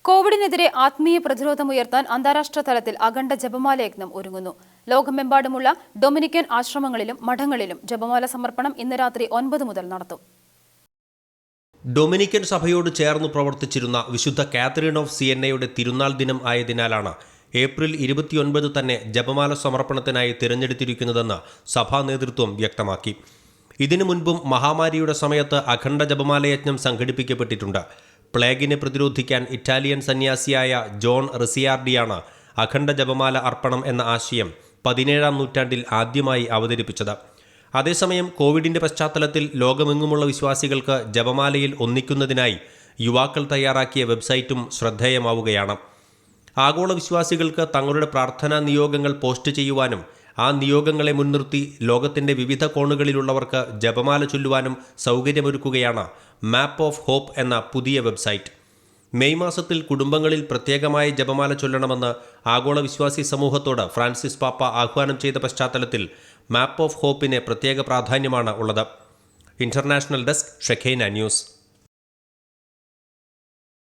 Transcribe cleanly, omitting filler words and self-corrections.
കോവിഡിനെതിരെ ആത്മീയ പ്രതിരോധമുയർത്താൻ അന്താരാഷ്ട്ര തലത്തിൽ അഖണ്ഡ ജപമാല യജ്ഞം ഒരുങ്ങുന്നു. ലോകമെമ്പാടുമുള്ള ഡൊമിനിക്കൻ ആശ്രമങ്ങളിലും മഠങ്ങളിലും ജപമാല സമർപ്പണം ഇന്ന് രാത്രി 9 മുതൽ നടത്തും. ഡൊമിനിക്കൻ സഭയോട് ചേർന്ന് പ്രവർത്തിച്ചിരുന്ന വിശുദ്ധ കാതറിൻ ഓഫ് സിയന്നയുടെ തിരുനാൾ ദിനം ആയതിനാലാണ് ഏപ്രിൽ 29 തന്നെ ജപമാല സമർപ്പണത്തിനായി തിരഞ്ഞെടുത്തിരിക്കുന്നതെന്ന് സഭാ നേതൃത്വം വ്യക്തമാക്കി. ഇതിനു മുൻപും മഹാമാരിയുടെ സമയത്ത് അഖണ്ഡ ജപമാല യജ്ഞം സംഘടിപ്പിക്കപ്പെട്ടിട്ടുണ്ട്. പ്ലേഗിനെ പ്രതിരോധിക്കാൻ ഇറ്റാലിയൻ സന്യാസിയായ ജോൺ റിസിയാർഡിയാണ് അഖണ്ഡ ജപമാല അർപ്പണം എന്ന ആശയം 17-ാം നൂറ്റാണ്ടിൽ ആദ്യമായി അവതരിപ്പിച്ചത്. അതേസമയം കോവിഡിന്റെ പശ്ചാത്തലത്തിൽ ലോകമെങ്ങുമുള്ള വിശ്വാസികൾക്ക് ജപമാലയിൽ ഒന്നിക്കുന്നതിനായി യുവാക്കൾ തയ്യാറാക്കിയ വെബ്സൈറ്റും ശ്രദ്ധേയമാവുകയാണ്. ആഗോള വിശ്വാസികൾക്ക് തങ്ങളുടെ പ്രാർത്ഥനാ നിയോഗങ്ങൾ പോസ്റ്റ് ചെയ്യുവാനും ആ നിയോഗങ്ങളെ മുൻനിർത്തി ലോകത്തിന്റെ വിവിധ കോണുകളിലുള്ളവർക്ക് ജപമാല ചൊല്ലുവാനും സൗകര്യമൊരുക്കുകയാണ് മാപ്പ് ഓഫ് ഹോപ്പ് എന്ന പുതിയ വെബ്സൈറ്റ്. മെയ് മാസത്തിൽ കുടുംബങ്ങളിൽ പ്രത്യേകമായി ജപമാല ചൊല്ലണമെന്ന് ആഗോള വിശ്വാസി സമൂഹത്തോട് ഫ്രാൻസിസ് പാപ്പ ആഹ്വാനം ചെയ്ത പശ്ചാത്തലത്തിൽ മാപ്പ് ഓഫ് ഹോപ്പിന് പ്രത്യേക പ്രാധാന്യമാണ് ഉള്ളത്. International desk, ഷെഖൈന news.